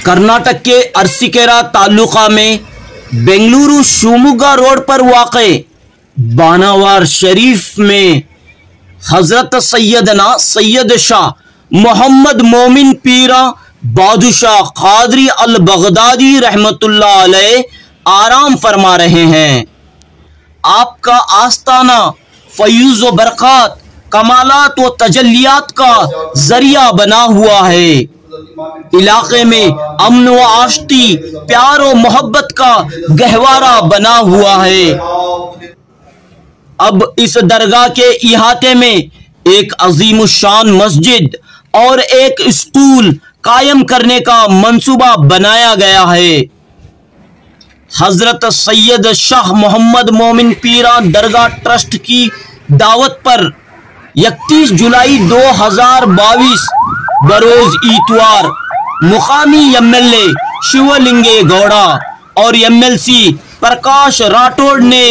कर्नाटक के अरसीकेरा तालुका में बेंगलुरु शिवमोगा रोड पर वाक़े बानावार शरीफ में हजरत सैयदना सैयद शाह मोहम्मद मोमिन पीरा बादशाह कादरी अल बगदादी रहमतुल्लाह अलैह आराम फरमा रहे हैं। आपका आस्ताना फयूज़ व बरक़ात, कमालात व तजल्लियात का जरिया बना हुआ है। इलाके में अमन व आश्ती, प्यार व मोहब्बत का गहवारा बना हुआ है। अब इस दरगाह के इहाते में एक अजीमुशान मस्जिद और एक स्कूल कायम करने का मंसूबा बनाया गया है। हजरत सैयद शाह मोहम्मद मोमिन पीरा दरगाह ट्रस्ट की दावत पर 31 जुलाई 2022 बरोज इतवार मुकामी एमएलए शिवलिंगे गौड़ा और एमएलसी प्रकाश राठौड़ ने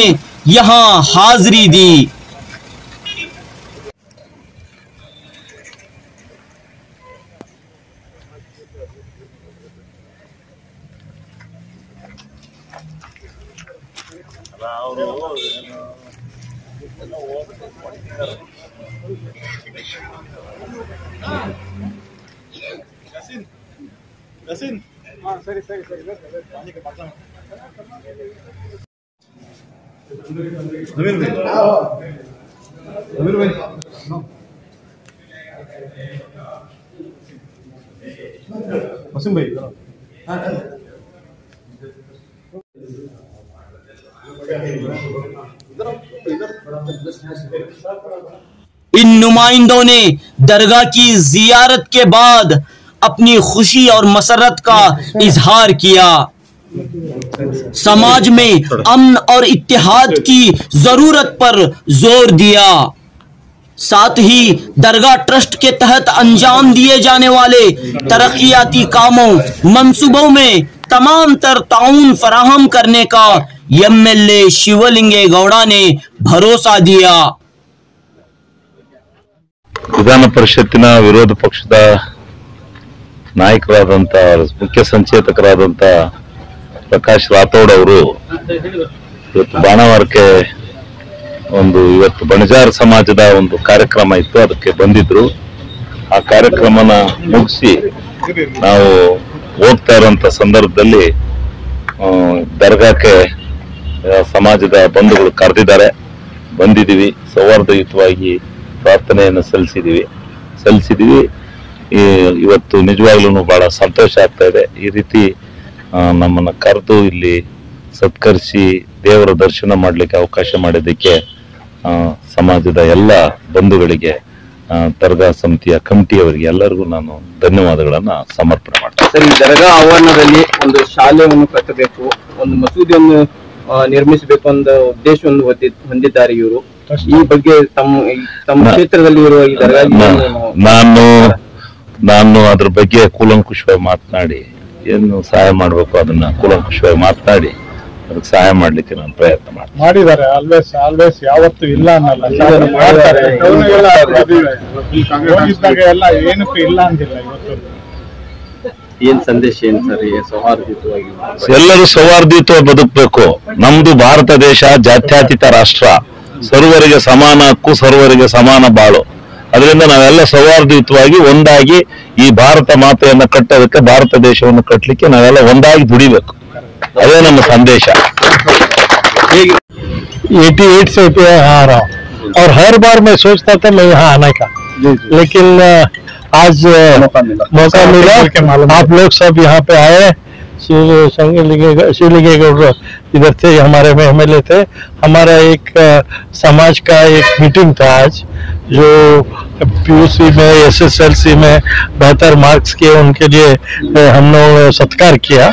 यहां हाजिरी दी। इन नुमाइंदों ने दरगाह की जियारत के बाद अपनी खुशी और मसरत का इजहार किया। समाज में अमन और इत्तेहाद की जरूरत पर जोर दिया। साथ ही दरगाह ट्रस्ट के तहत अंजाम दिए जाने वाले तरक्याती कामों मंसूबों में तमाम तर ताउन फराहम करने का एमएलए शिवलिंगे गौड़ा ने भरोसा दिया। ವಿಧಾನ ಪರಿಷತ್ತಿನ ವಿರೋಧ ಪಕ್ಷದ ನಾಯಕರಾದಂತ ಮುಖ್ಯ ಸಂಚೇತಕರಾದಂತ ಪ್ರಕಾಶ್ ರಾಠೋಡ್ ಅವರು ಇವತ್ತು ಬಾಣಾವರಕ್ಕೆ ಇವತ್ತು ಬಣಜಾರ ಸಮಾಜದ ಒಂದು ಕಾರ್ಯಕ್ರಮ ಇತ್ತು, ಅದಕ್ಕೆ ಬಂದಿದ್ರು। ಆ ಕಾರ್ಯಕ್ರಮನ ಮುಗಿಸಿ ನಾವು ಹೋಗ್ತಾ ಇರುವಂತ ಸಂದರ್ಭದಲ್ಲಿ ದರ್ಗಾಕ್ಕೆ ಸಮಾಜದ ಬಂಧುಗಳು ಕರೆದಿದ್ದಾರೆ, ಬಂದಿದ್ದೀವಿ। ಸೌಹಾರ್ದಯುತವಾಗಿ ಪ್ರಾರ್ಥನೆಯನ್ನು ಸಲ್ಲಿಸಿದೀವಿ। ಇವತ್ತು ನಿಜವಾಗ್ಲೂ ಬಹಳ ಸಂತೋಷ ಆಗ್ತಾ ಇದೆ। ಈ ರೀತಿ ನಮ್ಮನ್ನ ಕರೆದು ಇಲ್ಲಿ ಸತ್ಕರಿಸಿ ದೇವರ ದರ್ಶನ ಮಾಡ್ಲಿಕ್ಕೆ ಅವಕಾಶ ಮಾಡಿದ್ದಕ್ಕೆ ಸಮಾಜದ ಎಲ್ಲ ಬಂಧುಗಳಿಗೆ, ದರ್ಗಾ ಸಮಿತಿಯ ಕಮಿಟಿಯವರಿಗೆ ಎಲ್ಲರಿಗೂ ನಾನು ಧನ್ಯವಾದಗಳನ್ನ ಸಮರ್ಪಣೆ ಮಾಡ್ತೇನೆ। ಸರ್, ಈ ದರ್ಗಾ ಆವರಣದಲ್ಲಿ ಒಂದು ಶಾಲೆಯನ್ನು ಕಟ್ಟಬೇಕು, ಒಂದು ಮಸೂದಿಯನ್ನು ನಿರ್ಮಿಸಬೇಕು ಅನ್ನೋ ಉದ್ದೇಶವನ್ನು ಹೊಂದಿದ್ದಾರೆ ಇವರು। ಈ ಬಗ್ಗೆ ತಮ್ಮ ಕ್ಷೇತ್ರದಲ್ಲಿ ಇರುವ ಈ ದರ್ಗಾ ನಾನು ಅದ್ರ ಬಗ್ಗೆ ಕೂಲಂಕುಷವಾಗಿ ಮಾತನಾಡಿ ಏನು ಸಹಾಯ ಮಾಡಬೇಕು ಅದನ್ನ ಕೂಲಂಕುಷವಾಗಿ ಮಾತನಾಡಿ ಅದಕ್ಕೆ ಸಹಾಯ ಮಾಡ್ಲಿಕ್ಕೆ ನಾನು ಪ್ರಯತ್ನ ಮಾಡಿದ್ದಾರೆ। ಆಲ್ವೇಸ್ ಯಾವತ್ತು ಇಲ್ಲ ಅನ್ನಲ್ಲ, ಎಲ್ಲ ಏನಕ್ಕೂ ಇಲ್ಲ ಅಂತಿಲ್ಲ। ಇವತ್ತು ಏನ್ ಸಂದೇಶ ಏನ್ ಸರ್? ಸೌಹಾರ್ದಯುತವಾಗಿ ಎಲ್ಲರೂ ಸೌಹಾರ್ದಯುತವಾಗಿ ಬದುಕಬೇಕು। ನಮ್ದು ಭಾರತ ದೇಶ ಜಾತ್ಯತೀತ ರಾಷ್ಟ್ರ, ಸರ್ವರಿಗೆ ಸಮಾನ ಹಕ್ಕು, ಸರ್ವರಿಗೆ ಸಮಾನ ಬಾಳು। ಅದರಿಂದ ನಾವೆಲ್ಲ ಸೌಹಾರ್ದಯುತವಾಗಿ ಒಂದಾಗಿ ಈ ಭಾರತ ಮಾತೆಯನ್ನ ಕಟ್ಟೋದಕ್ಕೆ, ಭಾರತ ದೇಶವನ್ನು ಕಟ್ಟಲಿಕ್ಕೆ ನಾವೆಲ್ಲ ಒಂದಾಗಿ ದುಡಿಬೇಕು, ಅದೇ ನಮ್ಮ ಸಂದೇಶ। 88 से आ रहा हूँ और हर बार मैं सोचता था मैं यहाँ आने का, लेकिन आज मौका मिला। आप लोग सब यहाँ पे आए। शिवलिंगे गौड़ इधर थे, हमारे में एमएलए थे। हमारा एक समाज का एक मीटिंग था आज, जो पीयूसी में एसएसएलसी में बेहतर मार्क्स किए उनके लिए हम लोग सत्कार किया।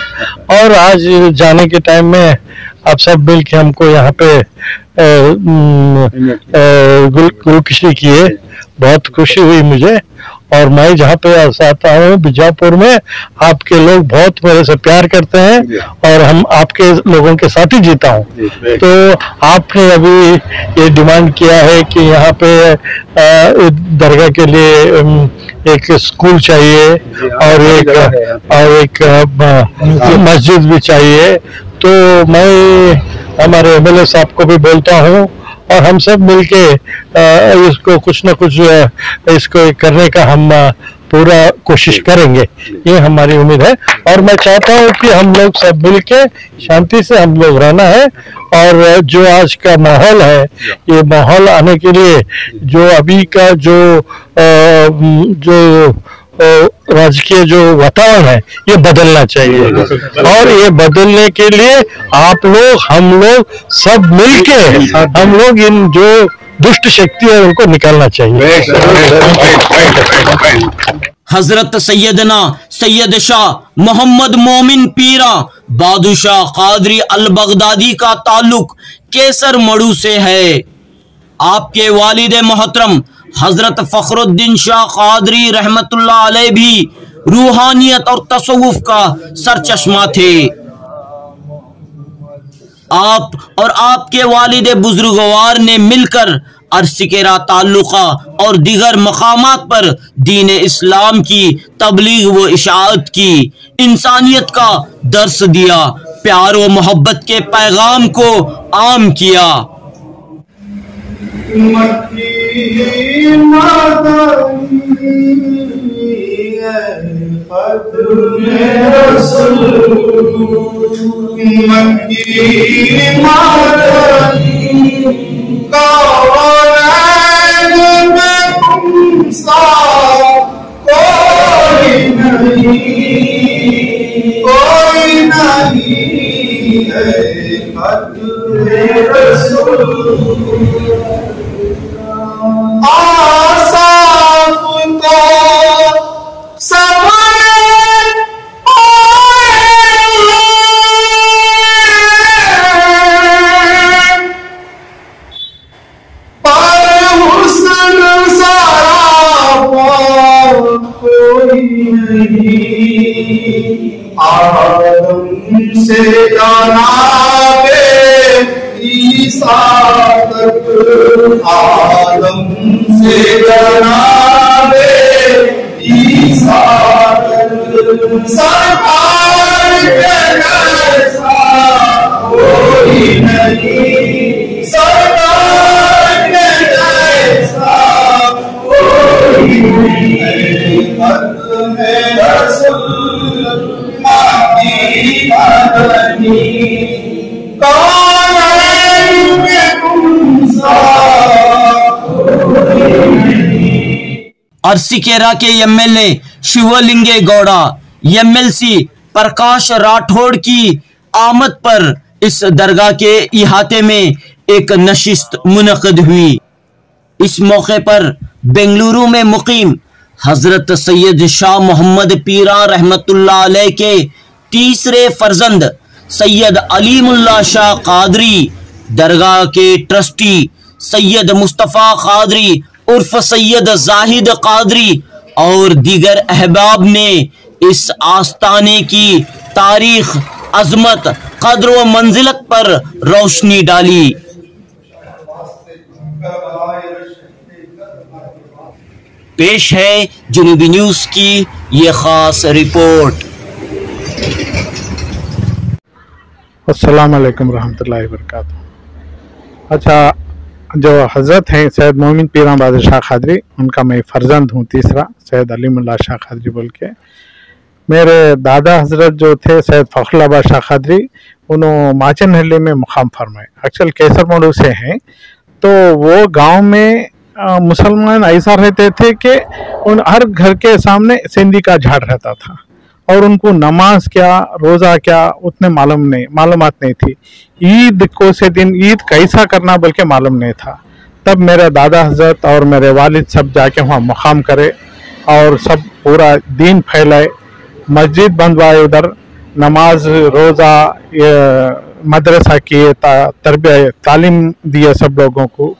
और आज जाने के टाइम में आप सब मिल के हमको यहाँ पे गुलकिशी किए, बहुत खुशी हुई मुझे। और मैं जहाँ पे आता हूँ बीजापुर में, आपके लोग बहुत मेरे से प्यार करते हैं और हम आपके लोगों के साथ ही जीता हूँ। तो आपने अभी ये डिमांड किया है कि यहाँ पे दरगाह के लिए एक स्कूल चाहिए और एक मस्जिद भी चाहिए। तो मैं हमारे एमएलए साहब को भी बोलता हूँ और हम सब मिलके इसको कुछ न कुछ इसको करने का हम पूरा कोशिश करेंगे, ये हमारी उम्मीद है। और मैं चाहता हूँ कि हम लोग सब मिलके शांति से हम लोग रहना है। और जो आज का माहौल है, ये माहौल आने के लिए जो अभी का जो राजकीय जो वातावरण है ये बदलना चाहिए। और ये बदलने के लिए आप लोग, हम लोग सब मिलके हम लोग इन जो दुष्ट शक्ति है उनको निकालना चाहिए। हजरत सैयदना सैयद शाह मोहम्मद मोमिन पीरा बादशाह कादरी अल बगदादी का ताल्लुक केसर मड़ू से है। आपके वालिद मोहतरम हजरत फखरुद्दीन शाह कादरी रहमतुल्लाह अलैह भी रूहानियत और तसव्वुफ का सरचश्मा थे। आप और आपके वालिद बुजुर्गवार ने मिलकर अरसिकेरा ताल्लुका और दीगर मकामात पर दीन इस्लाम की तबलीग व इशाअत की, इंसानियत का दर्स दिया, प्यार व मोहब्बत के पैगाम को आम किया। आदम से जनाबे ईसा तक, आदम से जनाबे ईसा तक सरकार के जैसा कोई नहीं, सरकार के जैसा कोई नहीं। खत्म रसूल अरसिकेरा के एमएलए शिवलिंगे गौड़ा, एमएलसी प्रकाश राठौड़ की आमद पर इस दरगाह के इहाते में एक नशिस्त मुनक़िद हुई। इस मौके पर बेंगलुरु में मुकीम हजरत सैयद शाह मोहम्मद पीरा रहमतुल्लाह अलैह के तीसरे फर्जंद सैयद अलीमुल्लाह शाह कादरी, दरगाह के ट्रस्टी सैयद मुस्तफ़ा कादरी उर्फ सैयद जाहिद कादरी और दीगर अहबाब ने इस आस्ताने की तारीख, अजमत, कद्र व मंजिलत पर रोशनी डाली। पेश है जुनूबी न्यूज की ये खास रिपोर्ट। अस्सलाम वालेकुम रहमतुल्लाहि व बरकातुहू। अच्छा, जो हज़रत हैं सैयद मोमिन पीरा बादशाह कादरी, उनका मैं फ़र्जंद हूँ तीसरा, सैयद अलीमुल्लाह शाह कादरी बोल के। मेरे दादा हजरत जो थे सैयद फ़खरुल्लाह शाह कादरी, उन्होंने माचनहल्ली में मुकाम फरमाए, एक्चुअल केसर मोड़ू से हैं। तो वो गांव में मुसलमान ऐसा रहते थे कि उन हर घर के सामने सिंधी का झाड़ रहता था और उनको नमाज क्या, रोज़ा क्या उतने मालूमात नहीं थी। ईद को से दिन ईद कैसा करना बल्कि मालूम नहीं था। तब मेरे दादा हजरत और मेरे वालिद सब जाके वहाँ मुकाम करे और सब पूरा दीन फैलाए, मस्जिद बनवाए, उधर नमाज, रोज़ा, मदरसा किए, तरबियत तालीम दिए सब लोगों को,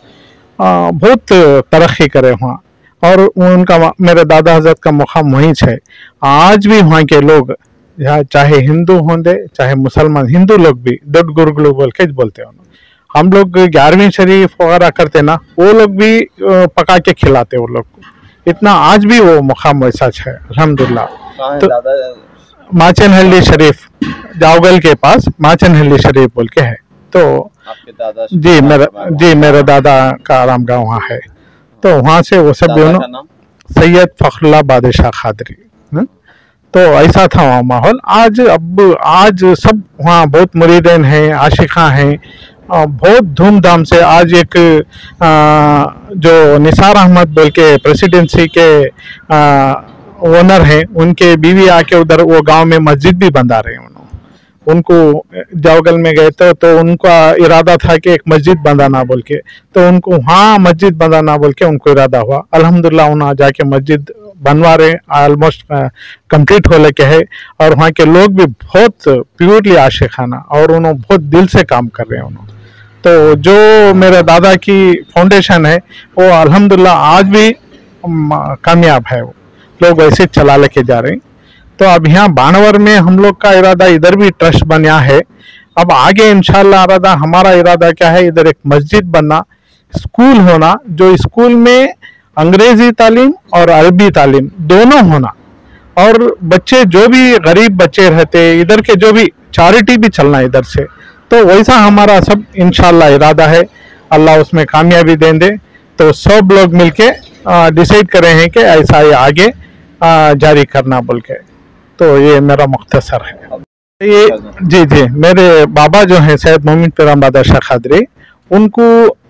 बहुत तरक्की करे वहाँ। और उनका मेरे दादा हजरत का मुकाम वहीं है। आज भी वहाँ के लोग चाहे हिंदू होंगे चाहे मुसलमान, हिंदू लोग भी दड गुरुगुलू बोल के बोलते हैं। हम लोग 11वीं शरीफ वगैरह करते ना, वो लोग भी पका के खिलाते वो लोग को। इतना आज भी वो मुकाम वैसा है अल्हम्दुलिल्लाह। कहाँ है तो दादा? माचनहल्ली शरीफ, जावगल के पास माचनहल्ली शरीफ बोल के है। तो आपके दादा? जी मेरे दादा का आराम गाँव वहाँ है। तो वहाँ से वो सब दादा दोनों का नाम? सैयद फखरुल्लाह बादशाह खादरी। तो ऐसा था वहाँ माहौल। आज सब वहाँ बहुत मुरीदीन हैं, आशिक़ां हैं, बहुत धूमधाम से। आज एक जो निसार अहमद बोल के प्रेसिडेंसी के ओनर हैं, उनके बीवी आके उधर वो गांव में मस्जिद भी बना रहे हैं। उनको जावगल में गए तो उनका इरादा था कि एक मस्जिद बनाना बोल के, तो उनको वहाँ मस्जिद बनाना बोल के उनको इरादा हुआ। अल्हम्दुलिल्लाह उन्हें जाके मस्जिद बनवा रहे, ऑलमोस्ट कंप्लीट हो लेके है। और वहाँ के लोग भी बहुत प्योरली आशिकाना और उन्होंने बहुत दिल से काम कर रहे हैं उन्होंने। तो जो मेरे दादा की फाउंडेशन है वो अल्हम्दुलिल्लाह आज भी कामयाब है, वो लोग ऐसे चला लेके जा रहे हैं। तो अब यहाँ बाणवर में हम लोग का इरादा, इधर भी ट्रस्ट बना है। अब आगे इंशाल्लाह इरादा, हमारा इरादा क्या है, इधर एक मस्जिद बनना, स्कूल होना, जो स्कूल में अंग्रेजी तालीम और अरबी तालीम दोनों होना, और बच्चे जो भी गरीब बच्चे रहते इधर के, जो भी चैरिटी भी चलना इधर से। तो वैसा हमारा सब इंशाल्लाह इरादा है, अल्लाह उसमें कामयाबी दे दे। तो सब लोग मिलके डिसाइड करे हैं कि ऐसा ये आगे जारी करना बोल के। तो ये मेरा मुख्तसर है। ये जी मेरे बाबा जो हैं सैयद मोमिन पीरान बादशाह खादरी, उनको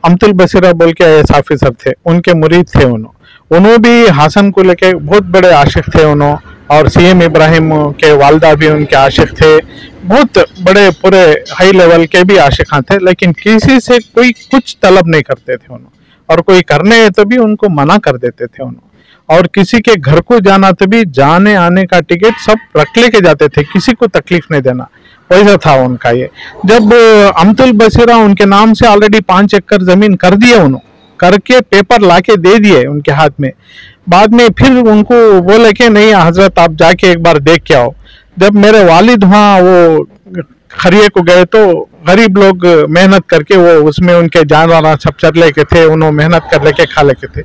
अमतुल बसीरा बोल के IAS ऑफिसर थे, उनके मुरीद थे। उन्होंने भी हसन को लेके बहुत बड़े आशिक थे उन्होंने, और CM इब्राहिम के वालदा भी उनके आशिक थे, बहुत बड़े पूरे हाई लेवल के भी आशिकां थे। लेकिन किसी से कोई कुछ तलब नहीं करते थे उन्होंने, और कोई करने तो भी उनको मना कर देते थे उन्होंने। और किसी के घर को जाना तो भी जाने आने का टिकट सब रख लेके जाते थे, किसी को तकलीफ नहीं देना, वैसा था उनका ये। जब अमतुल बसीरा उनके नाम से ऑलरेडी 5 एकड़ जमीन कर दिए, उन्होंने करके पेपर लाके दे दिए उनके हाथ में। बाद में फिर उनको बोले कि नहीं हजरत आप जाके एक बार देख के आओ। जब मेरे वालिद वहाँ वो खरिये को गए तो गरीब लोग मेहनत करके वो उसमें उनके जानवर सब चल लेके थे, उन्होंने मेहनत कर लेके खा लेके थे।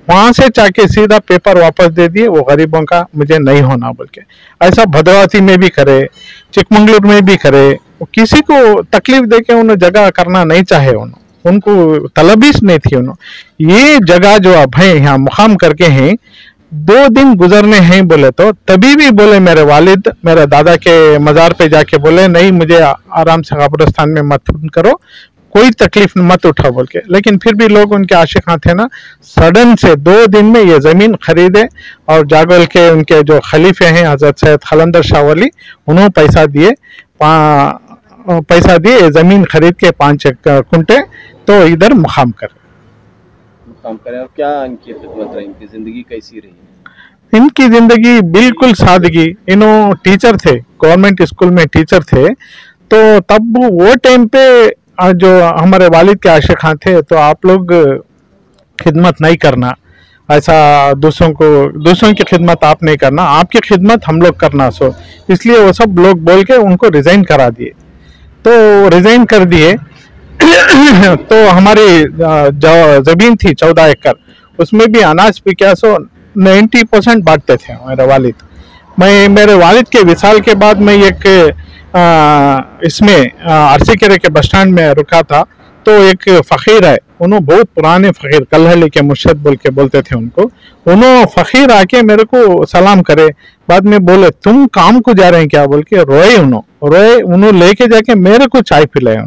वहां से जाके सीधा पेपर वापस दे दिए, वो गरीबों का मुझे नहीं होना बोल के। ऐसा भद्रावती में भी करे, चिकमंगलुरु में भी करे, किसी को तकलीफ देके उन्हें जगह करना नहीं चाहे, उनको तलबीस नहीं थी उन्होंने। ये जगह जो अब है यहाँ मुकाम करके हैं, 2 दिन गुजरने हैं बोले तो तभी भी बोले मेरे वालिद मेरे दादा के मज़ार पे जाके बोले नहीं मुझे आराम से कब्रिस्तान में मत करो, कोई तकलीफ मत उठा बोल के। लेकिन फिर भी लोग उनके आशिकां थे ना, सडन से 2 दिन में ये ज़मीन खरीदे। और जागल के उनके जो खलीफे हैं हजरत सैयद खलंदर शाह वली, उन्होंने पैसा दिए ये ज़मीन खरीद के 5 कुंटे तो इधर मुकाम करें। और क्या इनकी खिदमत रही, इनकी जिंदगी कैसी रही? इनकी जिंदगी बिल्कुल सादगी। इन्हों टीचर थे, गवर्नमेंट स्कूल में टीचर थे। तो तब वो टाइम पे जो हमारे वालिद के आशिकां थे, तो आप लोग खिदमत नहीं करना, ऐसा दूसरों की खिदमत आप नहीं करना, आपकी खिदमत हम लोग करना। सो इसलिए वो सब लोग बोल के उनको रिजाइन करा दिए। तो रिजाइन कर दिए तो हमारी जमीन थी 14 एकड़, उसमें भी अनाज भी क्या 90% बांटते थे मेरे वालिद। मेरे वालिद के विसाल के बाद मैं एक इसमें आरसीकेरे के बस स्टैंड में रुका था। तो एक फ़कीर है, उन्होंने बहुत पुराने फ़कीर कलहली के मुर्शद बोल के बोलते थे उनको। उन्होंने फ़कीर आके मेरे को सलाम करे, बाद में बोले तुम काम को जा रहे हैं क्या बोल के रोए। उन्होंने लेके जाके मेरे को चाय पिलाए।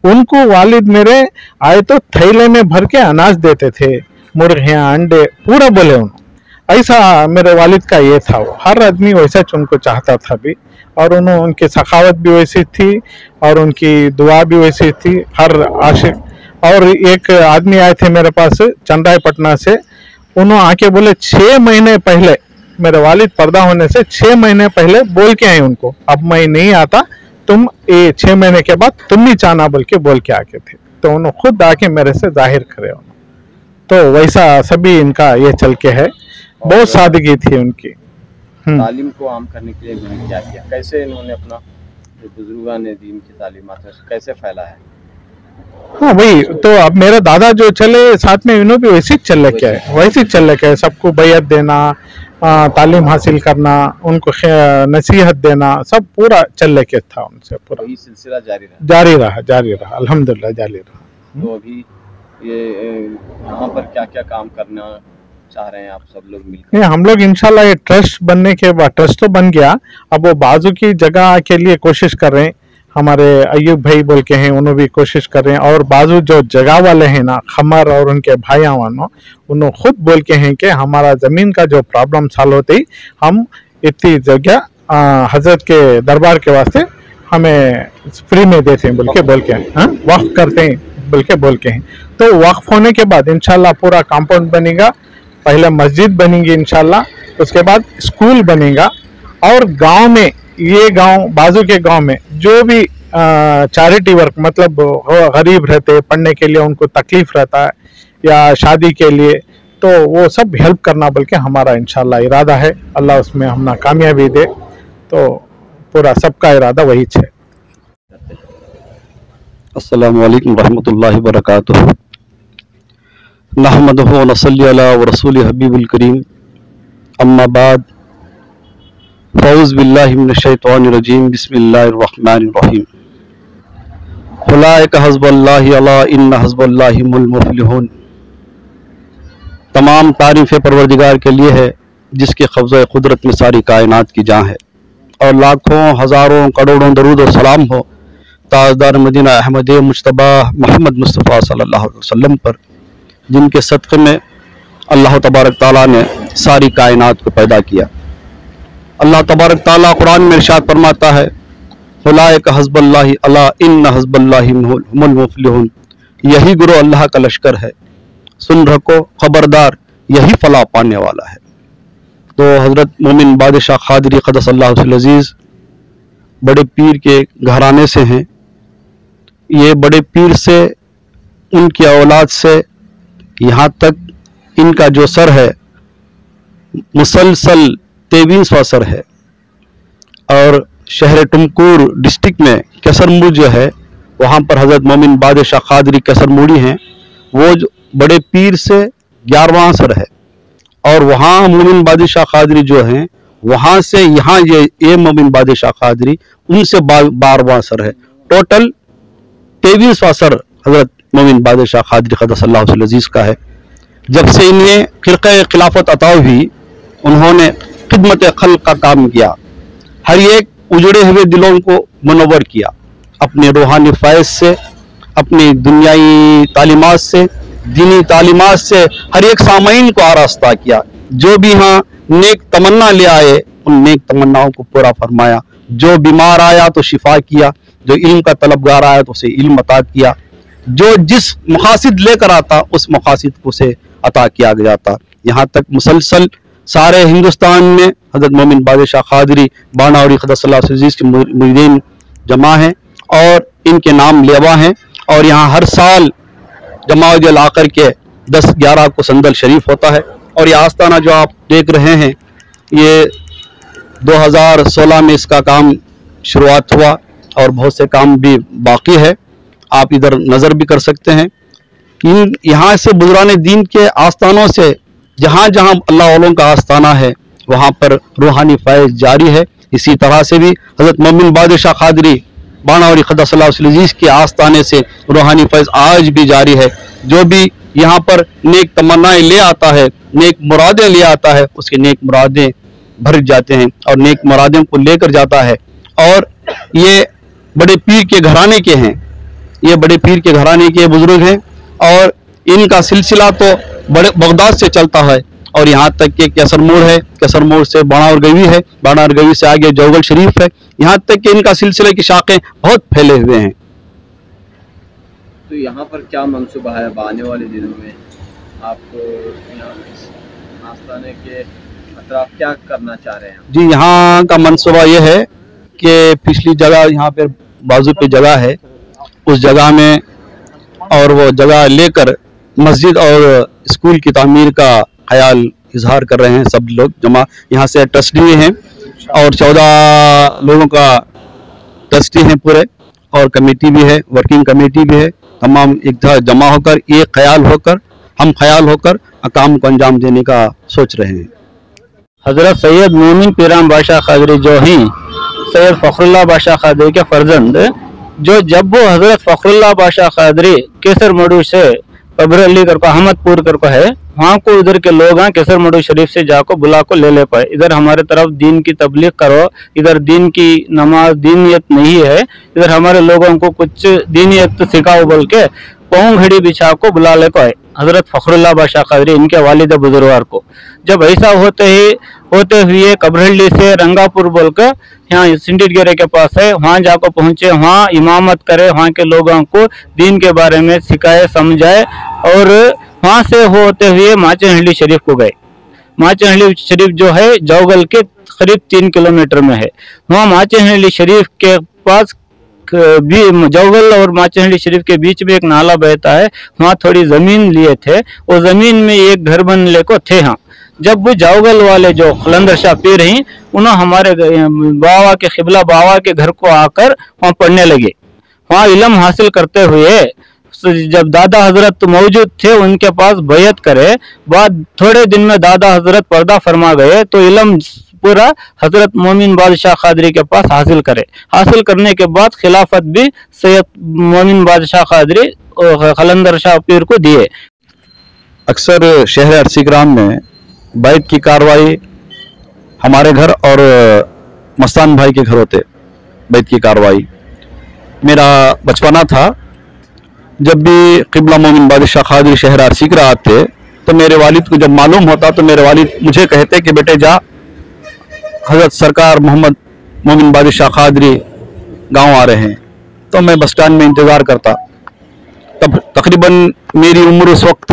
उनको वालिद मेरे आए तो थैले में भर के अनाज देते थे, मुर्गियाँ अंडे पूरा बोले उन्होंने। ऐसा मेरे वालिद का ये था, वो हर आदमी वैसा उनको चाहता था भी। और उनकी सखावत भी वैसी थी और उनकी दुआ भी वैसी थी, हर आशिक। और एक आदमी आए थे मेरे पास चंदाई पटना से, उन्होंने आके बोले 6 महीने पहले, मेरे वालिद पर्दा होने से 6 महीने पहले बोल के आए उनको, अब मैं नहीं आता, तुम ये 6 महीने के बाद तुम ही चाहना बोल के आके थे। तो उन्होंने खुद आके मेरे से जाहिर करे। तो वैसा सभी इनका ये चल के है, बहुत सादगी थी उनकी। तालीम को आम करने के लिए इन्होंने क्या किया, कैसे इन्होंने अपना जो बुजुर्गान ने दीन की तालीमात है कैसे फैला है? हाँ वही तो, अब मेरा दादा जो चले साथ में इन्हों भी वैसे ही चल लेके आए, वैसे ही चल लेके आए, सबको बैयत देना, तालीम हासिल करना, उनको नसीहत देना, सब पूरा चल लेके था उनसे, पूरा ये सिलसिला जारी रहा अल्हम्दुलिल्लाह जारी रहा। तो अभी ये यहाँ पर क्या क्या काम करना चाह रहे हैं आप सब लोग मिलकर? नहीं, हम लोग इंशाल्लाह ये ट्रस्ट बनने के बाद, ट्रस्ट तो बन गया, अब वो बाजू की जगह के लिए कोशिश कर रहे हैं, हमारे अयूब भाई बोल के हैं, उन्होंने भी कोशिश कर रहे हैं, और बाजू जो जगह वाले हैं ना, खमर और उनके भाई वानों, उन्होंने खुद बोल के हैं कि हमारा जमीन का जो प्रॉब्लम साल होते ही हम इतनी जगह हजरत के दरबार के वास्ते हमें फ्री में देते हैं बोल के हैं, वक्फ करते हैं बोल के हैं। तो वक्फ होने के बाद इंशाल्लाह पूरा कंपाउंड बनेगा, पहले मस्जिद बनेगी इंशाल्लाह, उसके बाद स्कूल बनेगा, और गांव में, ये गांव बाजू के गांव में जो भी चैरिटी वर्क, मतलब गरीब रहते पढ़ने के लिए उनको तकलीफ रहता है या शादी के लिए, तो वो सब हेल्प करना बल्कि हमारा इंशाल्लाह इरादा है, अल्लाह उसमें हम ना कामयाबी दे, तो पूरा सबका इरादा वही है। अस्सलामु अलैकुम रहमतुल्लाहि व बरकातुहू। नहमदुहु व नसल्ली अला व रसूली हबीबुल करीम, अम्मा बाद, फ़ऊज़ु बिल्लाहि मिनश शैतानिर रजीम, बिस्मिल्लाहिर रहमानिर रहीम। उलाइका हज़्बुल्लाहि अला इन्ना हज़्बुल्लाहि हुमुल मुफ़्लिहून। तमाम तारीफ़ें परवरदिगार के लिए है जिसके कब्ज़े कुदरत में सारी कायनात की जान है, और लाखों हज़ारों करोड़ों दरूद और सलाम हो ताजदार मदीना अहमद मुज्तबा मोहम्मद मुस्तफ़ा सल्लल्लाहु अलैहि वसल्लम पर, जिनके सदक़े में अल्लाह तबारक ताला ने सारी कायनात को पैदा किया। अल्लाह तबारक ताला कुरान में इरशाद फरमाता है, उलाइका हज़्बुल्लाहि अला इन्ना हज़्बुल्लाहि हुमुल मुफ़्लिहून। यही गुरु अल्लाह का लश्कर है, सुन रखो खबरदार, यही फला पाने वाला है। तो हज़रत मोमिन बादशाह क़ादरी क़द्दसल्लाहु सिर्रहु अज़ीज़ बड़े पीर के घराने से हैं। ये बड़े पीर से, उनकी औलाद से, यहाँ तक इनका जो सर है मुसलसल 23वां सर है, और शहर टुमकुर डिस्ट्रिक्ट में कैसरमूर जो है, वहाँ पर हज़रत मोमिन बादशाह क़ादरी कैसरमूरी हैं, वो बड़े पीर से 11वां सर है, और वहाँ मोमिन बादशाह क़ादरी जो हैं, वहाँ से यहाँ ये मोमिन बादशाह क़ादरी उनसे 12वां सर है। टोटल 23वां सर हज़रत मोमिन बादशाह क़ादरी क़द्दसल्लाहु सिर्रहु अज़ीज़ का है। जब से इन्हें ख़िरक़े खिलाफत अता हुई, उन्होंने खिदमत खल्क़ का काम किया, हर एक उजड़े हुए दिलों को मुनव्वर किया, अपने रूहानी फ़ैज़ से, अपनी दुनियाई तालीमात से, दीनी तालीमात से हर एक सामाइन को आरास्ता किया। जो भी यहाँ नेक तमन्ना ले आए, उन नेक तमन्नाओं को पूरा फरमाया। जो बीमार आया तो शिफा किया, जो इल्म का तलबगार आया तो उसे इल्म अता किया, जो जिस मकासिद लेकर आता उस मकासिद को उसे अता किया गया था। यहाँ तक मुसलसल सारे हिंदुस्तान में हज़रत मोमिन बादशाह क़ादरी बाणावरी क़द्दसल्लाहु सिर्रहु अज़ीज़ के मुरीदीन जमा हैं, और इनके नाम लेवा हैं, और यहाँ हर साल जमाअत आकर के 10-11 को संदल शरीफ होता है। और ये आस्ताना जो आप देख रहे हैं, ये 2016 में इसका काम शुरुआत हुआ, और बहुत से काम भी बाकी है, आप इधर नज़र भी कर सकते हैं कि यहाँ से बुज़ुर्गान दीन के आस्थानों से जहाँ जहाँ अल्लाह वालों का आस्थाना है, वहाँ पर रूहानी फ़ैज़ जारी है। इसी तरह से भी हज़रत मोमिन बादशाह क़ादरी बाणावरी क़द्दसल्लाहु सिर्रहु अज़ीज़ के आस्थाने से रूहानी फ़ैज़ आज भी जारी है। जो भी यहाँ पर नेक तमन्नाएं ले आता है, नेक मुरादें ले आता है, उसकी नेक मुरादें भर जाते हैं और नेक मुरादें को लेकर जाता है। और ये बड़े पीर के घराने के हैं, ये बड़े पीर के घराने के बुजुर्ग हैं, और इनका सिलसिला तो बड़े बगदाद से चलता है, और यहाँ तक कि कैसरमूर है, कैसरमूर से बाणावरगवी है, बाणावरगवी से आगे जौगल शरीफ है, यहाँ तक कि इनका सिलसिले की शाखें बहुत फैले हुए हैं। तो यहाँ पर क्या मंसूबा है आने वाले दिनों में? आपको यहाँ इस आस्थाने के अतराफ क्या करना चाह रहे हैं? जी, यहाँ का मंसूबा ये है कि पिछली जगह यहाँ पे बाजू पे जगह है, उस जगह में और वो जगह लेकर मस्जिद और स्कूल की तामीर का ख्याल इजहार कर रहे हैं सब लोग जमा। यहाँ से ट्रस्टी हैं और 14 लोगों का ट्रस्टी हैं पूरे, और कमेटी भी है, वर्किंग कमेटी भी है, तमाम एक जगह जमा होकर एक हम ख्याल होकर काम को अंजाम देने का सोच रहे हैं। हजरत सैयद मोमिन पीरान बादशाह कादरी जो हैं सैयद फखरुल्लाह बादशाह कादरी के फर्जंद, जो जब वो हजरत फखरुल्लाह बादशाह कादरी केसर मडू से पबरली कर को अहमदपुर कर को है, वहाँ को उधर के लोग हैं केसर मडू शरीफ से जाको बुला को ले पाए, इधर हमारे तरफ दीन की तबलीग करो, इधर दीन की नमाज दीनियत नहीं है, इधर हमारे लोगों को कुछ दीनियत सिखाओ बोल के पौं घड़ी बिछा को बुला ले को आए हजरत फखरुल्लाह बादशाह कादरी इनके वालिद बुजुर्गवार को। जब ऐसा होते हुए कबरहल्ली से रंगापुर बोल कर यहाँ सिंडिट गेरे के पास है, वहाँ जाकर पहुंचे, वहाँ इमामत करे, वहाँ के लोगों को दीन के बारे में सिखाए समझाए, और वहाँ से होते हुए माचनहल्ली शरीफ को गए। माचनहल्ली शरीफ जो है जौगल के करीब 3 किलोमीटर में है। वहाँ माचनहल्ली शरीफ के पास जौगल और माचनहल्ली शरीफ के बीच में एक नाला बहता है, वहाँ थोड़ी जमीन लिए थे, वो जमीन में एक घर बनने को थे। हाँ, जब वो जौगल वाले जो खलंदर शाह पीर हैं, उन्होंने हमारे बाबा के खिबला बाबा के घर को आकर वहाँ पढ़ने लगे। वहाँ इल्म हासिल करते हुए जब दादा हजरत मौजूद थे उनके पास बैयत करे, बाद थोड़े दिन में दादा हजरत पर्दा फरमा गए, तो इल्म पूरा हजरत मोमिन बादशाह कादरी के पास हासिल करने के बाद खिलाफत भी सैयद मोमिन बादशाह कादरी और खलंदर शाह पीर को दिए। अक्सर शहर अर्सीग्राम में बैत की कार्रवाई हमारे घर और मस्तान भाई के घर होते, बैत की कार्रवाई। मेरा बचपना था, जब भी क़िबला मोमिन बादशाह कादरी शहर अर्सीग्रा आते तो मेरे वालिद को जब मालूम होता तो मेरे वालिद मुझे कहते कि बेटे जा, हजरत सरकार मोहम्मद मोमिन बादशाह कादरी गांव आ रहे हैं। तो मैं बस स्टैंड में इंतज़ार करता। तब तकरीबन मेरी उम्र उस वक्त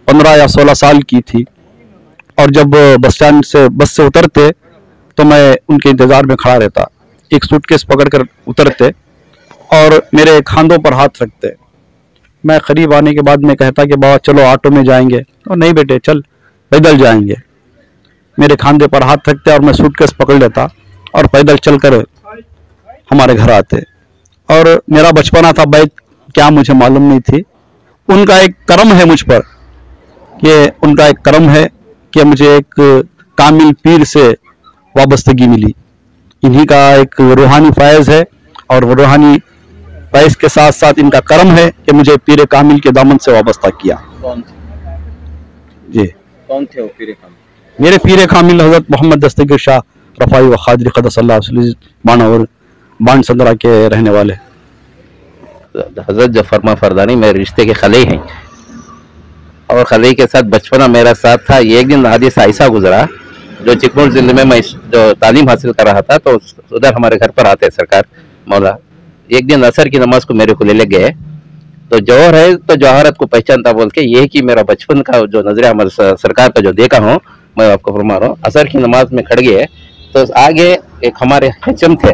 15 या 16 साल की थी, और जब बस स्टैंड से बस से उतरते तो मैं उनके इंतज़ार में खड़ा रहता। एक सूटकेस पकड़कर उतरते और मेरे खांधों पर हाथ रखते। मैं करीब आने के बाद मैं कहता कि बाबा चलो ऑटो में जाएंगे, और नहीं बेटे चल पैदल जाएंगे। मेरे खांधे पर हाथ रखते और मैं सूटकेस पकड़ लेता और पैदल चलकर हमारे घर आते। और मेरा बचपना था, बैत क्या मुझे मालूम नहीं थी। उनका एक करम है मुझ पर, ये उनका एक करम है कि मुझे एक कामिल पीर से वाबस्तगी मिली। इन्हीं का एक रूहानी फैज़ है, और वो रूहानी फैज़ के साथ साथ इनका करम है कि मुझे पीर कामिल के दामन से वाबस्ता किया। कौन थे? जी, कौन थे वो पीर कामिल? मेरे पीर कामिल हजरत मोहम्मद दस्तगीर शाह रफ़ाई व क़ादरी क़द्दसल्लाहु बाना और बाण संदरा के रहने वाले। हजरत जो फरमा फरदानी मेरे रिश्ते के खले हैं, और खले के साथ बचपना मेरा साथ था। एक दिन हादिसा ऐसा गुजरा, जो चिकमौर जिले में मैं जो तालीम हासिल कर रहा था, तो उधर हमारे घर पर आते सरकार मौला। एक दिन असर की नमाज को मेरे को ले गए, तो जौहर है तो जौहरत को पहचानता बोल के, ये कि मेरा बचपन का जो नजरिया हमारे सरकार का जो देखा हूँ मैं आपको फरमा रहा हूँ। असर की नमाज में खड़ गए तो आगे एक हमारे हचम थे,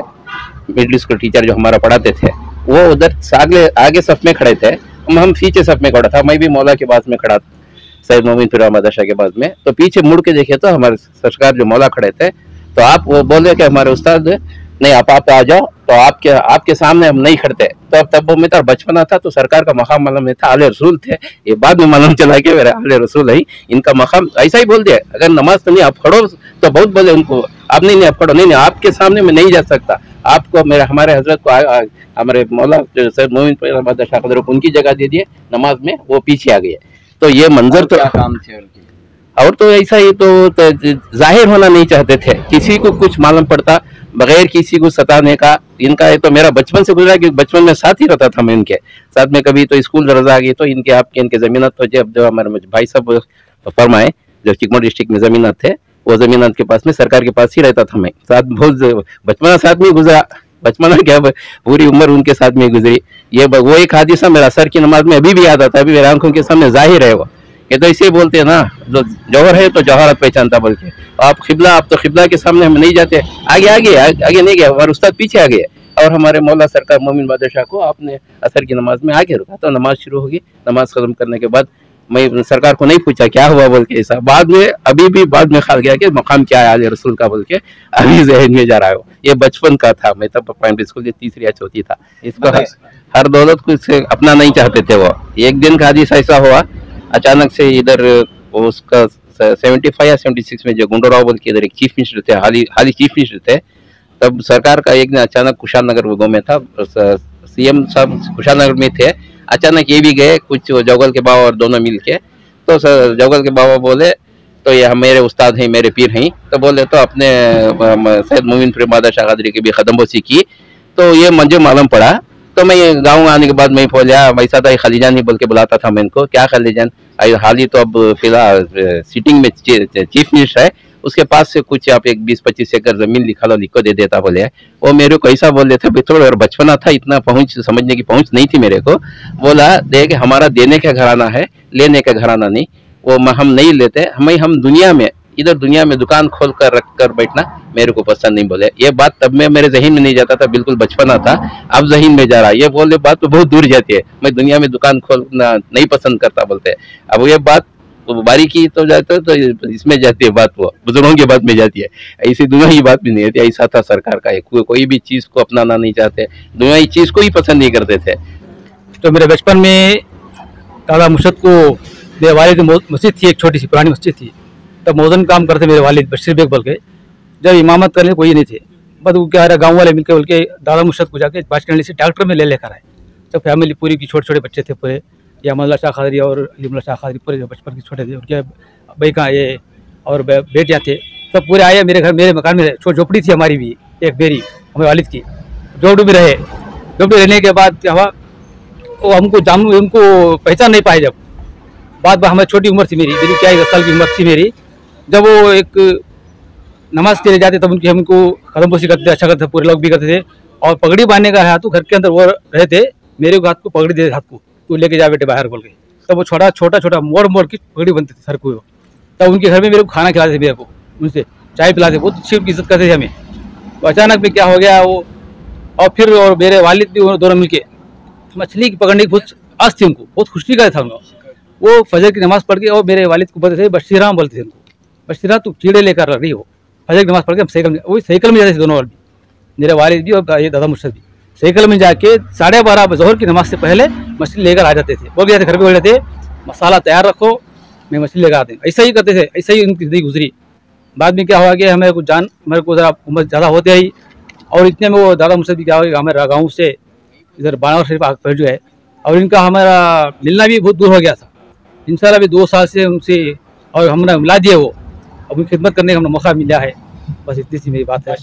मिडिल स्कूल टीचर जो हमारा पढ़ाते थे, वो उधर आगे सफ में खड़े थे, हम पीछे सफ में खड़ा था। मैं भी मौला के पास में खड़ा था, सैयद मोमिन पीरान बादशाह के पास में। तो पीछे मुड़ के देखे तो हमारे सरकार जो मौला खड़े थे, तो आप वो बोले कि हमारे उस्ताद नहीं आप आ जाओ, तो आपके सामने हम नहीं खड़ते। तो तब वो मेरा बचपना था, तो सरकार का मकाम मालूम नहीं था, आले रसूल थे। ये बाद में मालूम चला कि मेरे आले रसूल है, इनका मकाम ऐसा ही बोल दिया। अगर नमाज तो नहीं आप खड़ो, तो बहुत बोले उनको आप नहीं आप खड़ो, नहीं आपके सामने मैं नहीं जा सकता, आपको हमारे हजरत को हमारे मौला सैयद मोमिन पीरान बादशाह कादरी को उनकी जगह दे दिए नमाज में, वो पीछे आ गए। तो ये मंजर तो काम थे उनके, और तो ऐसा ही तो जाहिर होना नहीं चाहते थे, किसी को कुछ मालूम पड़ता बगैर किसी को सताने का। इनका ये तो मेरा बचपन से गुजरा कि बचपन में साथ ही रहता था मैं इनके साथ में। कभी तो स्कूल रजा गई तो इनके जमीनत तो जो हमारे भाई साहब फरमाए जो चिकमौर डिस्ट्रिक्ट में जमीनत थे, वो जमीनत के पास में सरकार के पास ही रहता था मैं। साथ बहुत बचपना साथ में गुजरा, बचपना क्या पूरी उम्र उनके साथ में गुजरी। ये वो एक हादिसा मेरा सर की नमाज में अभी भी याद आता है, अभी मेरे आंखों के सामने जाहिर है। वो ये तो इसे बोलते हैं ना, जो जौहर है तो जौहरत पहचानता बोल के। आप तो खिबला के सामने हम नहीं जाते, आगे नहीं गया, हमारे उस्ताद पीछे आ गए, और हमारे मौला सरकार मोमिन बादशाह को आपने असर की नमाज में आगे रुका। तो नमाज शुरू होगी, नमाज खत्म करने के बाद मैं सरकार को नहीं पूछा क्या हुआ बोल के, ऐसा बाद में ख्याल गया कि मकाम क्या है आले रसूल का बोल के, अभी जहन में जा रहा है। ये बचपन का था, मैं तब प्राइमरी स्कूल तीसरी या चौथी था। इसको हर दौलत को इससे अपना नहीं चाहते थे वो। एक दिन का हादिसा ऐसा हुआ, अचानक से इधर उसका 75 या 76 में जो गुंडोराव बोल के इधर एक चीफ मिनिस्टर थे, हाली चीफ मिनिस्टर थे, तब सरकार का एक दिन अचानक कुशाल नगर गाँव में था, सीएम साहब कुशाल नगर में थे, अचानक ये भी गए कुछ जौगल के बाबा और दोनों मिल के। तो जौगल के बाबा बोले तो ये हम मेरे उस्ताद हैं, मेरे पीर हैं, तो बोले तो अपने सैयद मोमिन पीर बादशाह कादरी की भी कदमबोसी की। तो ये मुझे मालूम पड़ा, तो मैं गाँव आने के बाद मैं बोला वैसा था, खलीजान ही बोल के बुलाता था मैं इनको, क्या खलीजान, हाल ही तो अब फिलहाल सिटिंग में चीफ मिनिस्टर है, उसके पास से कुछ आप एक 20-25 एकड़ जमीन लिखा लो, लिखो दे देता बोले। वो मेरे को ऐसा बोल रहे थे, थोड़ा और बचपना था, इतना पहुंच समझने की पहुंच नहीं थी मेरे को। बोला देख हमारा देने का घराना है, लेने का घराना नहीं, वो हम नहीं लेते, हम दुनिया में इधर दुनिया में दुकान खोल कर रख कर बैठना मेरे को पसंद नहीं। बोले ये बात तब में मेरे जहन में नहीं जाता था, बिल्कुल बचपना था, अब जहन में जा रहा। ये बोले बात तो बहुत दूर जाती है, मैं दुनिया में दुकान खोलना नहीं पसंद करता बोलते। अब ये बात बारीकी तो जाते तो इसमें जाती है बात, वो बुजुर्गों की बात में जाती है, ऐसी दुनिया की बात भी नहीं होती। ऐसा था सरकार का, कोई भी चीज को अपनाना नहीं चाहते, दुनिया की चीज को ही पसंद नहीं करते थे। तो मेरे बचपन में दादा मुर्शद को, मेरे वालिद मस्जिद थी, एक छोटी सी पुरानी मस्जिद थी, तब मौजन काम करते मेरे वालिद बशीर बेग बोल के। जब इमामत करने कोई नहीं थे, बस वो क्या रहा, गाँव वाले मिलकर बोल के दादा मुर्शद को जाके बात करने से डॉक्टर में लेकर आए। सब फैमिली पूरी की छोटे छोटे बच्चे थे पूरे, या अमला शाह खादरी और अलीमुल्ला शाह खादरी पूरे बचपन के छोटे थे, उनके भाई का ये और बेटियाँ थे, सब पूरे आए मेरे घर, मेरे मकान में। छोटी झोपड़ी थी हमारी भी, एक बेरी हमारे वालिद की, झोपड़ी में रहे। झोपड़ी रहने के बाद क्या हुआ, वो उनको पहचान नहीं पाए। जब बात हमारी छोटी उम्र थी, मेरी क्या 10 साल की उम्र थी मेरी, जब वो एक नमाज के लिए जाते तब हमको कदमबोसी करते, अच्छा करते, पूरे लोग भी करते थे। और पगड़ी बांधने का हाथ घर के अंदर वो रहे थे, मेरे को हाथ को पगड़ी दे, हाथ को तू लेके जा बेटे बाहर बोल के। तब वो छोटा छोटा मोड़ की पगड़ी बनती थी सर को। तब उनके घर में मेरे को खाना खिलाते थे, मेरे को उनसे चाय पिलाते, बहुत अच्छी उनकी इज्जत करते थे हमें। तो अचानक में क्या हो गया वो, और फिर और मेरे वालिद भी दोनों मिलके मछली की पकड़ने की बहुत आस थी उनको, बहुत खुशी का था उनको। वो फजर की नमाज पढ़ के और मेरे वालिद को बोलते थे बशीराम, बोलते थे उनको, बशीरा तू कीड़े लेकर रही हो। फजर की नमाज पढ़ के हम साइकिल में जाते थे दोनों, मेरे वालिद भी और ये दादा मुर्शद भी साइकिल में जाके 12:30 जोहर की नमाज से पहले मछली लेकर आ जाते थे। बोल जाते घर पे बोल जाते मसाला तैयार रखो, मैं मछली लेकर आते। ऐसा ही करते थे, ऐसा ही उनकी जिंदगी गुजरी। बाद में क्या हुआ कि हमें कुछ मेरे को ज़रा उम्र ज़्यादा होते ही, और इतने में वो दादा मुर्शद भी क्या हुआ, हमारे गाँव से इधर बानावर शरीफ पहुँच गए, और इनका हमारा मिलना भी बहुत दूर हो गया था। इंशाल्लाह भी 2 साल से उनसे और हमने मिला दिए, वो अब उनकी खिदमत करने का हमें मौका मिला है। बस इतनी सी मेरी बात है।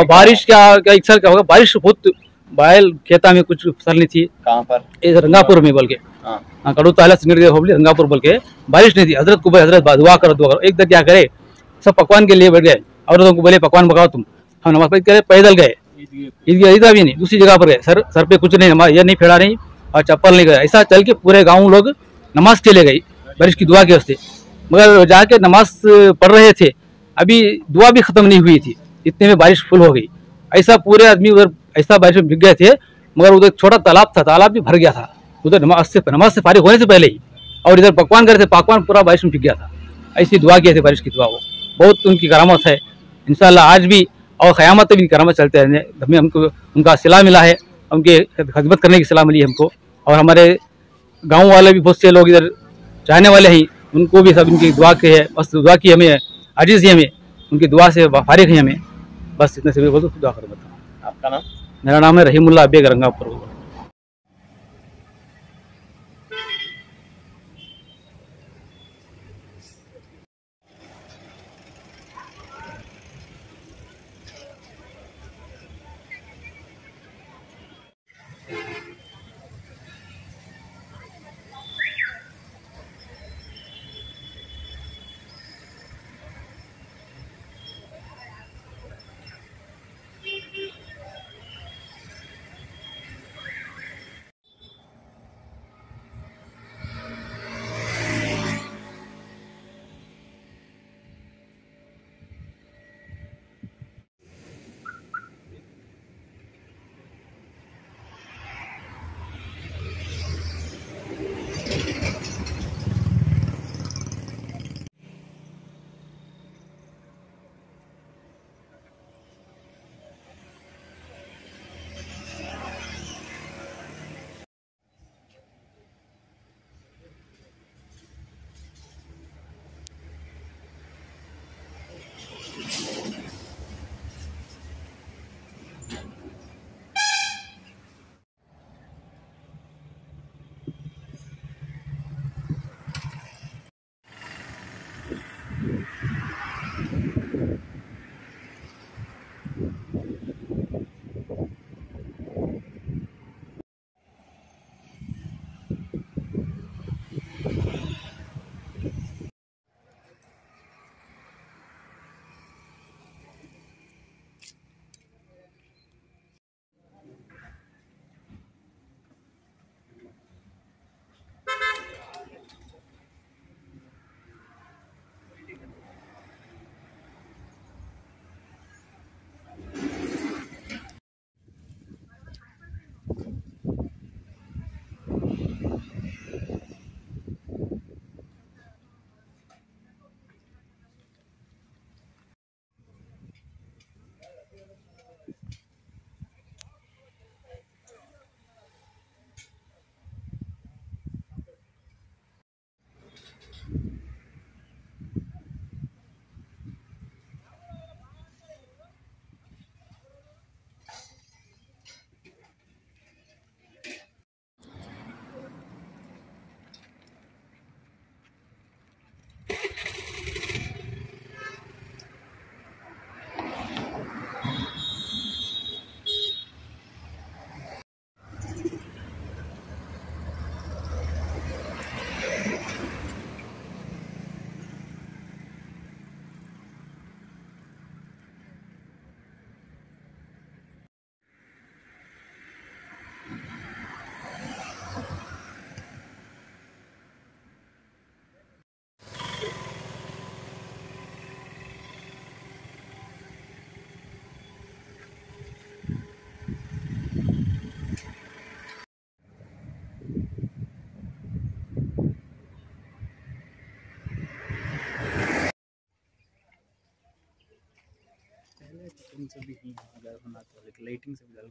बारिश क्या एक साल क्या होगा, बारिश बहुत, बायल खेता में कुछ फसल नहीं थी। कहाँ पर? इधर रंगापुर में बोल के, हाँ कड़ू ताला सिंगड़ होबली रंगापुर बोल के, बारिश नहीं थी। हजरत को बोले हजरत दुआ करो। एक दिन क्या करे, सब पकवान के लिए बैठ गए, औरतों को बोले पकवान पकाओ तुम, हम नमाज पढ़ पैदल गए, ईदगाह भी नहीं, दूसरी जगह पर गए, सर पे कुछ नहीं, नमाज ये नहीं फेड़ा नहीं और चप्पल नहीं गए, ऐसा चल के पूरे गाँव लोग नमाज के लिए गई बारिश की दुआ के वास्ते। मगर जाके नमाज पढ़ रहे थे, अभी दुआ भी खत्म नहीं हुई थी, इतने में बारिश फुल हो गई। ऐसा पूरे आदमी उधर ऐसा बारिश में भीग गए थे, मगर उधर छोटा तालाब था, तालाब भी भर गया था उधर नमाज से फारिग होने से पहले ही। और इधर पकवान कर थे, पकवान पूरा बारिश में भीग गया था। ऐसी दुआ किए थे बारिश की दुआ, वो बहुत उनकी करामत है। इंशाल्लाह आज भी और क़यामत भी करामत चलते रहने, हमें हमको उनका सिला मिला है, उनके खिदमत करने की सलाह मिली है हमको। और हमारे गाँव वाले भी बहुत से लोग इधर चाहने वाले हैं, उनको भी सब इनकी दुआ की है, बस दुआ की हमें आजिज़ ही, हमें उनकी दुआ से फारिग है हमें, बस इतने से बोलो दुआ करो। बताओ आपका नाम? मेरा नाम है रहीमुल्लाह बेग, रंगापुर। लाइटिंग से भी नहीं अगर होना तो, लेकिन लाइटिंग से भी डाल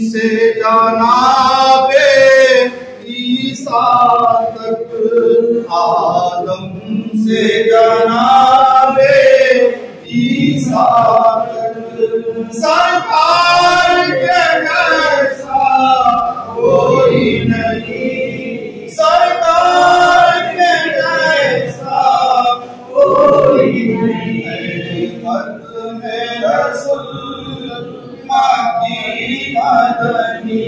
से जनाबे ईसा तक, आदम से जनाबे ईसा तक, सरकार के जैसा कोई नहीं, सरकार के जैसा कोई नहीं। खत्म रसूल मक्की मदनी,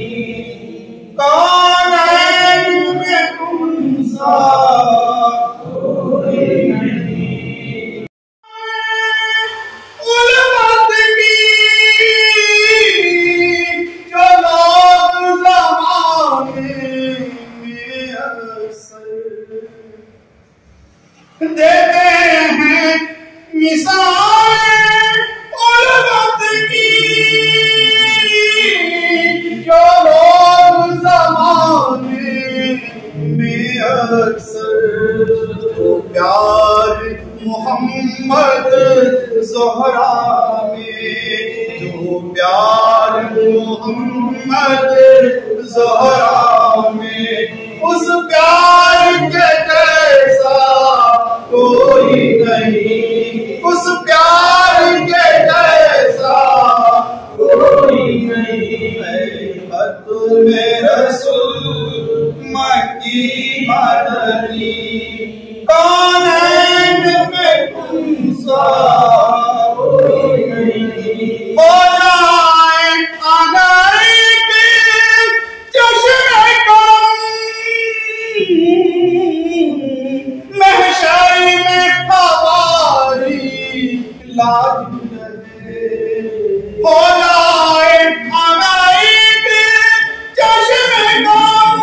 कौनैन में तुम सा कोई नहीं। उल्फत की जो लोग ज़माने में अक्सर देते हैं मिसाल, उल्फत की जो लोग ज़माने में अक्सर, तो प्यार मोहम्मद ज़हरा में, जो प्यार मोहम्मद ज़हरा में, उस प्यार के जैसा कोई नहीं, उस प्यार के जैसा कोई नहीं। खत्म रसूल मक्की मदनी, कौनैन में तुम सा कोई नहीं। बोलाए आगे के चश्मे करम, महशर में हमारी लाज रहे। बोलाए आगे के चश्मे करम,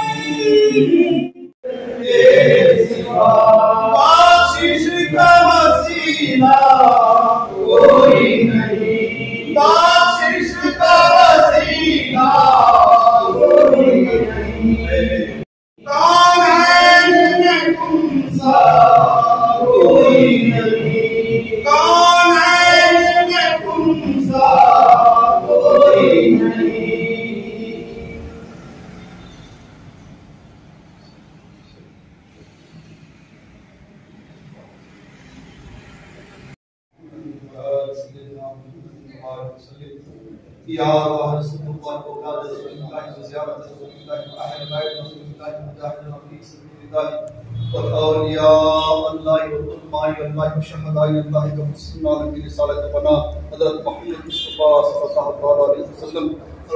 बाशिश का वसीला कोई नहीं, बाशिश का वसीला कोई नहीं। कौनैन में तुम सा कोई नहीं, कौनैन में तुम सा कोई नहीं। या अल्लाह रसूलुल्लाह को औलाद रसूलुल्लाह व ज़ियारत रसूलुल्लाह व अहल बैत रसूलुल्लाह मुजाहिदीन फी सबीलिल्लाह व औलिया अल्लाह व उलमाए अल्लाह व शहदाए अल्लाह व मुस्लिमान की रिसालत बना हज़रत मोहम्मद मुस्तफा सल्लल्लाहु अलैहि वसल्लम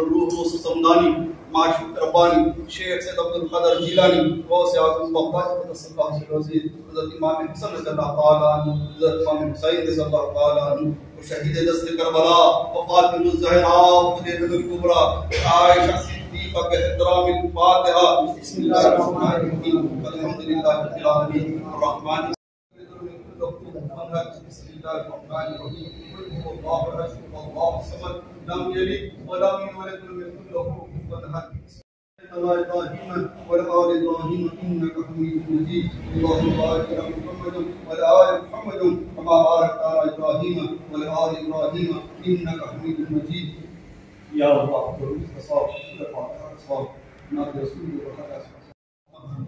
रूह समदानी माशूक रब्बानी शेख सैयद अब्दुल क़ादिर जिलानी गौस आज़म बग़दादी सल्लल्लाहु अलैहि वसल्लम, हज़रत इमाम हुसैन रज़ियल्लाहु ताला अन्हु, हज़रत इमाम हुसैन रज़ियल्लाहु ताला अन्हु, शहीद दस्त करबला व फातिमा ज़हरा खुदैतुल कुबरा आयशा सिद्दीक़ा के एहतराम फातिहा। बिस्मिल्लाहिर्रहमानिर्रहीम, अल्हम्दुलिल्लाहि रब्बिल आलमीन, अर्रहमान बिस्मिल्लाहिर्रहमानिर्रहीम, अल्लाहु अहद अल्लाहु समद, लम यलिद व लम यूलद व लम यकुल lahu कुफुवन अहद। इब्राहीम व आल इब्राहीम इन्नका हमीदुम मजीद, अल्लाहुम्मा बारिक अला मुहम्मद व आलि मुहम्मद कमा बारकता अला इब्राहीम व आलि इब्राहीम इन्नका हमीदुम मजीद। या अल्लाह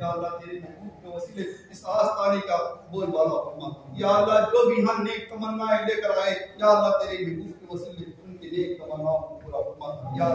या अल्लाह तेरे महबूब के वसीले इस आस्ताने का बोलबाला फरमा। या अल्लाह जो भी हम नेक तमन्नाएं लेकर आए, या अल्लाह तेरे महबूब के वसीले उनके नेक तमन्नाओं को पूरा फरमा। या